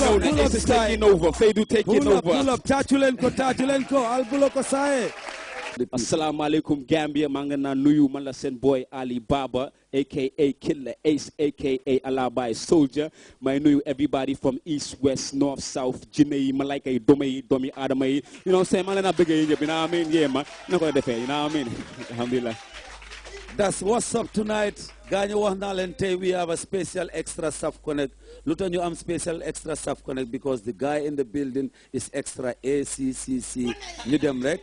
know that Ace is taking over. Fadu taking over. Pull up. Tachulenko. Albuloko Sae. Assalamu alaikum Gambia, mangana nuyu man la sen boy Ali Baba, aka Killer Ace, aka Alabai Soldier. My nuyu everybody from east, west, north, south, Jinei, Malaika, Domi, Adamai. You know what I'm saying? Man, I'm big, you know what I mean? Yeah, man. Not gonna defend, you know what I mean? Alhamdulillah. That's what's up tonight. Ganyo Wahnalente, we have a special extra staff connect. Lutonyo am special extra staff connect because the guy in the building is extra ACCC Nidem Rek.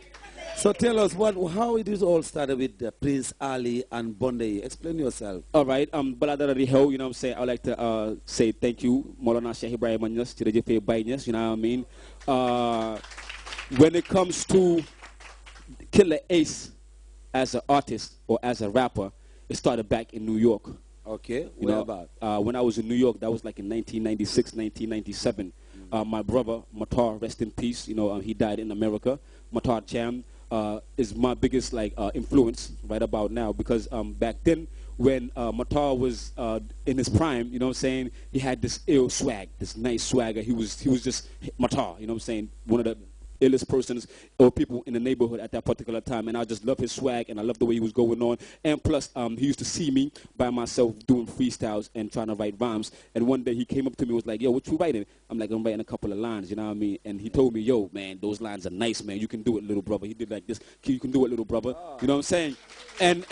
So tell us how it is all started with Prince Ali and Bondi. Explain yourself. All right. Baladara Riho, you know what I'm saying? I'd like to say thank you, Molana Sheikh Ibrahim Anyas, to the Jefe Baynes, you know what I mean? When it comes to Killer Ace as an artist or as a rapper, it started back in New York. Okay. Where about? When I was in New York, that was like in 1996, 1997. My brother, Matar, rest in peace, you know, he died in America. Matar Cham is my biggest influence right about now because back then when Matar was in his prime, you know what I'm saying, he had this ill swag, this nice swagger. He was just Matar, you know what I'm saying, one of the illest persons or people in the neighborhood at that particular time, and I just love his swag and I love the way he was going on. And plus he used to see me by myself doing freestyles and trying to write rhymes, and one day he came up to me and was like, yo, what you writing? I'm like, I'm writing a couple of lines, you know what I mean? And he told me, yo, man, those lines are nice, man, you can do it, little brother. He did like this, you can do it, little brother. You know what I'm saying? And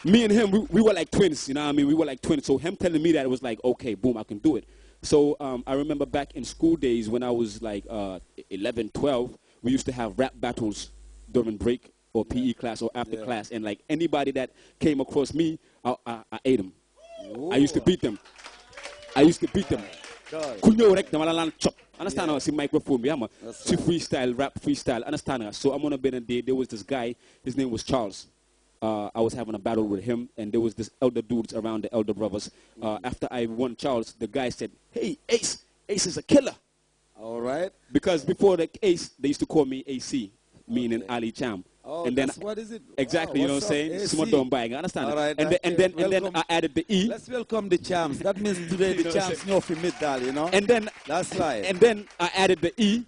me and him, we were like twins, you know what I mean? We were like twins. So him telling me that, it was like, okay, boom, I can do it. So I remember back in school days when I was like 11, 12, we used to have rap battles during break or PE class or after class. And like anybody that came across me, I ate them. I used to beat them. Kunyo rek dama la chop. Understand how I see microphone be ama. See freestyle, rap freestyle. Understand? So I'm on a day. There was this guy, his name was Charles. I was having a battle with him, and there was this elder dudes around the elder brothers. After I won Charles, the guy said, hey, Ace is a killer. All right. Because before the Ace, they used to call me AC, meaning Ali Cham. Oh, and then, what is it? Exactly, you know what I'm saying? Understand? All right, and then I added the E. Let's welcome the Chams. That means today the Chams know for middle, you know? And then, that's right. And then I added the E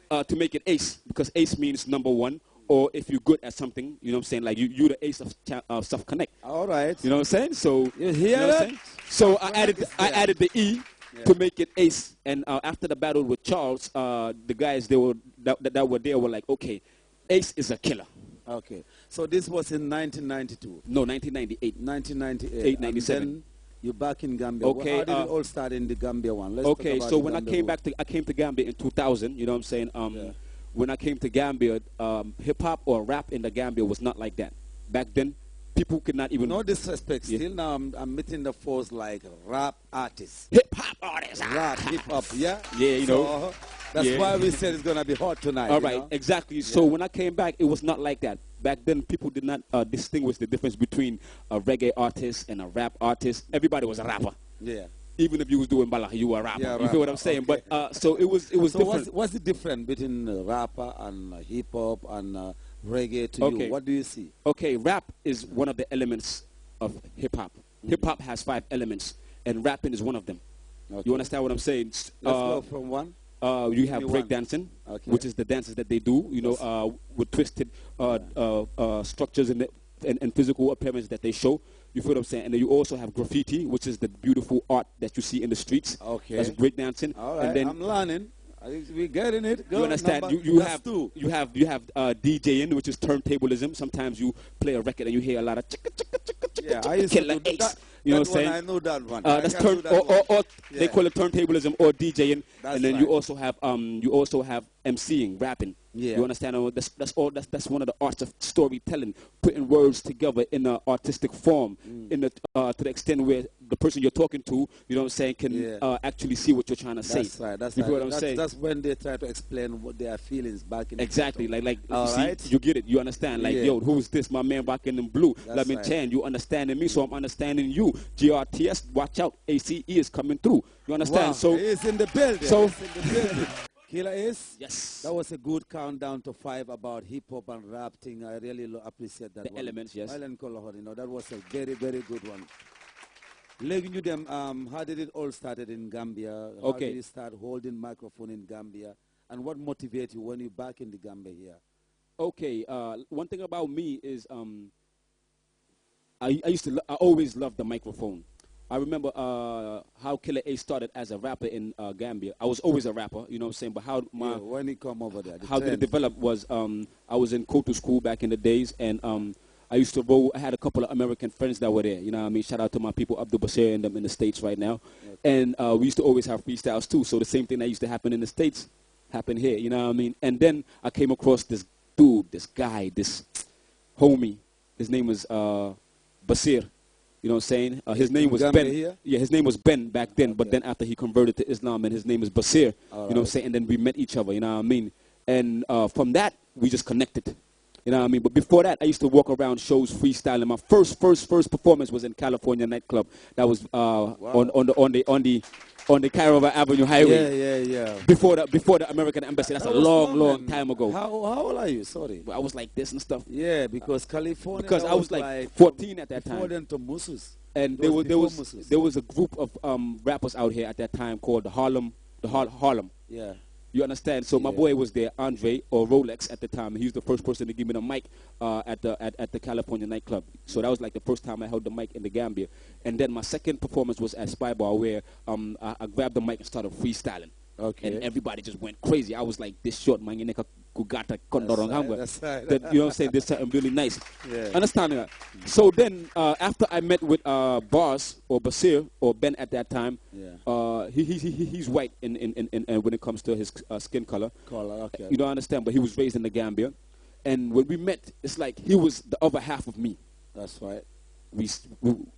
to make it Ace, because Ace means number one. Or if you're good at something, you know what I'm saying, like you're the ace of Self Connect. All right. You know what I'm saying? So you hear that? So I added the E to make it Ace. And after the battle with Charles, the guys that were there were like, okay, Ace is a killer. Okay. So this was in 1992. No, 1998. 1998. 97. And then you're back in Gambia. Okay. How did it all start in the Gambia one? Let's okay. So when I came to Gambia in 2000. You know what I'm saying? When I came to Gambia, hip-hop or rap in the Gambia was not like that. Back then, people could not even... No disrespect. Still now I'm meeting the force like rap artists. Hip-hop artists. Rap, hip-hop, yeah? Yeah, you know. That's why we said it's going to be hot tonight. All right, exactly. So when I came back, it was not like that. Back then, people did not distinguish the difference between a reggae artist and a rap artist. Everybody was a rapper. Yeah. Even if you was doing balak, you were a rapper. Yeah, you feel what I'm saying? Okay. But so it was so different. What's the difference between rapper and hip hop and reggae to you? What do you see? Okay, rap is one of the elements of hip hop. Hip hop has 5 elements, and rapping is one of them. You understand what I'm saying? Let's go from one. You have breakdancing, which is the dances that they do. You know, with twisted structures and physical appearance that they show. You feel what I'm saying? And then you also have graffiti, which is the beautiful art that you see in the streets. Okay. That's breakdancing. All right. And then I'm learning. We getting it. Go. You understand? You have DJing, which is turntablism. Sometimes you play a record and you hear a lot of chicka chicka chicka chicka. Yeah, I used to do that. You know what I'm saying? I know that one. That's they call it turntablism or DJing. And then you also have MCing, rapping. Yeah. You understand? That's one of the arts of storytelling, putting words together in an artistic form, to the extent where the person you're talking to, you know what I'm saying, can actually see what you're trying to say. That's right. That's you right. What I'm saying? That's when they try to explain what their feelings back in. Exactly. Like all you right. see, you get it. You understand? Like, yo, who's this? My man back in blue. Let me Chan. You understanding me, so I'm understanding you. GRTS, watch out. ACE is coming through. You understand? Wow. So he's in the building. So he's in the building. Killer Ace? Yes. That was a good countdown to 5 about hip-hop and rap thing. I really appreciate that the one. elements, yes. Island Color, you know, that was a very, very good one. Legi ñu dem, how did it all started in Gambia? How did Okay. you start holding microphone in Gambia? And what motivated you when you back in the Gambia here? Okay. One thing about me is I always loved the microphone. I remember how Killer A started as a rapper in Gambia. I was always a rapper, you know what I'm saying? But how when he come over there, how did it develop was I was in Kotu school back in the days, and I used to roll. I had a couple of American friends that were there. You know what I mean? Shout out to my people, Abdul Bashir and them in the States right now. Okay. And we used to always have freestyles too. So the same thing that used to happen in the States happened here. You know what I mean? And then I came across this dude, this guy, this homie. His name was Basir. You know what I'm saying? His name was Ben. Here? Yeah, his name was Ben back then. Okay. But then after he converted to Islam, and his name is Basir. You know what I'm saying? And then we met each other. You know what I mean? And from that, we just connected. You know what I mean? But before that, I used to walk around shows freestyling. My first performance was in California nightclub. That was wow. on the Cairo Avenue Highway. Yeah. Before the American Embassy. That's a long time ago. How old are you? Sorry. I was like this and stuff. Yeah, because California. Because I was like 14 at that time. Before then to Musus. And there was a group of rappers out here at that time called the Harlem. Yeah. You understand? So my boy was there, Andre, or Rolex at the time. He was the first person to give me the mic at the California nightclub. So that was like the first time I held the mic in the Gambia. And then my second performance was at Spy Bar, where I grabbed the mic and started freestyling. Okay. And everybody just went crazy. I was like, this short man, that's right. That, you know what I'm saying? There's something really nice. Yeah. Understand that? So then, after I met with Bars or Basir or Ben at that time, he's white in when it comes to his skin color. Okay. You don't understand, but he was raised in the Gambia, and when we met, it's like he was the other half of me. That's right.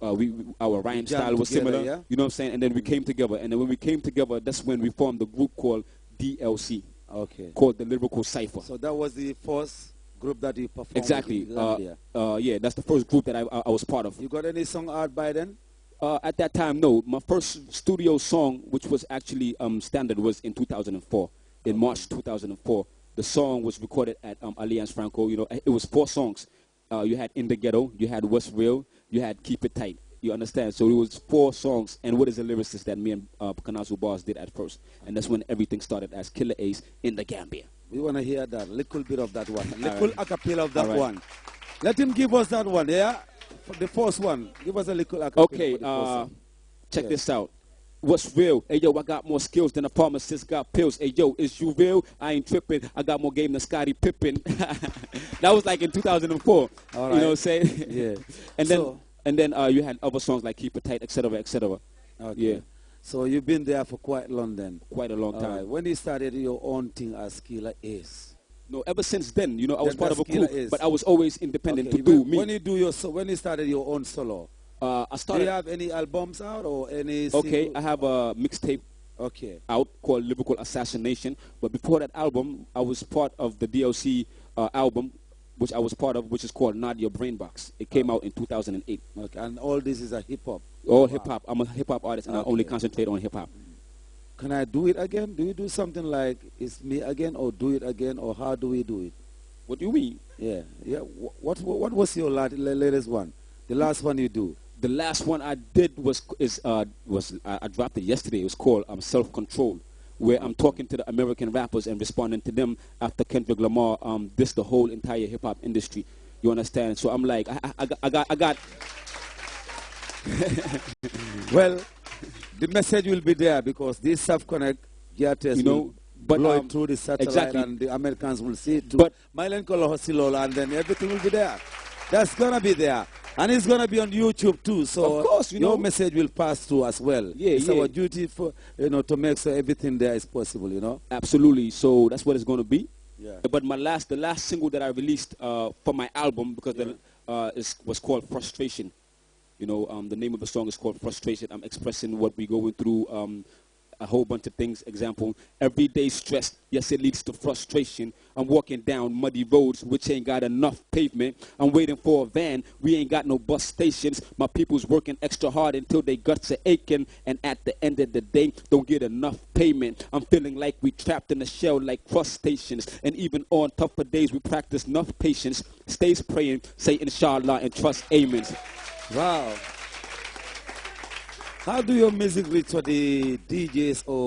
Our rhyme style was together, similar. Yeah? You know what I'm saying? And then we came together, and then when we came together, that's when we formed the group called DLC. Okay. Called the Lyrical Cipher. So that was the first group that you performed. Exactly. Yeah, that's the first group that I was part of. You got any song out by then? At that time, no. My first studio song, which was actually standard, was in 2004. In March 2004, the song was recorded at Alliance Franco. You know, it was 4 songs. You had In the Ghetto, you had What's Real, you had Keep It Tight. You understand? So it was 4 songs, and what is the lyricist that me and Kanasu Bars did at first? And that's when everything started as Killer Ace in the Gambia. We want to hear that, little bit of that one, little acapella of that one. Let him give us that one, yeah? For the first one, give us a little acapella. Okay, check this out. What's real? Hey, yo, I got more skills than a pharmacist got pills. Hey, yo, is you real? I ain't tripping. I got more game than Scottie Pippen. That was like in 2004. All right. You know what I'm saying? Yeah. And then you had other songs like Keep It Tight, etc., etc. Okay. Yeah. So you've been there for quite long then? Quite a long time. Right. When you started your own thing as Killer Ace? No, ever since then, you know, I was part of a group, but I was always independent to do me. When you started your own solo, I started. Do you have any albums out or any? Okay, I have a mixtape. Okay. Out called Lyrical Assassination, but before that album, I was part of the DLC album, which I was part of, which is called Nod Your Brain Box. It came out in 2008. Okay, and all this is a hip hop. All hip hop. I'm a hip hop artist, and I only concentrate on hip hop. Can I do it again? Do you do something like It's Me Again, or Do It Again, or how do we do it? What do you mean? Yeah. What was your latest one? The last one you do? The last one I did I dropped it yesterday. It was called Self Control, where I'm talking to the American rappers and responding to them after Kendrick Lamar dissed the whole entire hip hop industry. You understand? So I'm like, I got. Well, the message will be there because this self-connect Grts, you know, blow it through the satellite, and the Americans will see it too. But and then everything will be there. That's gonna be there. And it's going to be on YouTube too, so of course, your message will pass through as well. Yeah, it's our duty for to make sure everything there is possible, you know. Absolutely. So that's what it's going to be. Yeah. But the last single that I released for my album, because was called Frustration. You know, the name of the song is called Frustration. I'm expressing what we're going through. A whole bunch of things. Example, everyday stress, yes, it leads to frustration. I'm walking down muddy roads, which ain't got enough pavement. I'm waiting for a van, we ain't got no bus stations. My people's working extra hard until they guts are aching. And at the end of the day, don't get enough payment. I'm feeling like we trapped in a shell like crustaceans. And even on tougher days, we practice enough patience. Stays praying, say inshallah, and trust amen. Wow. How do your music reach for the DJs or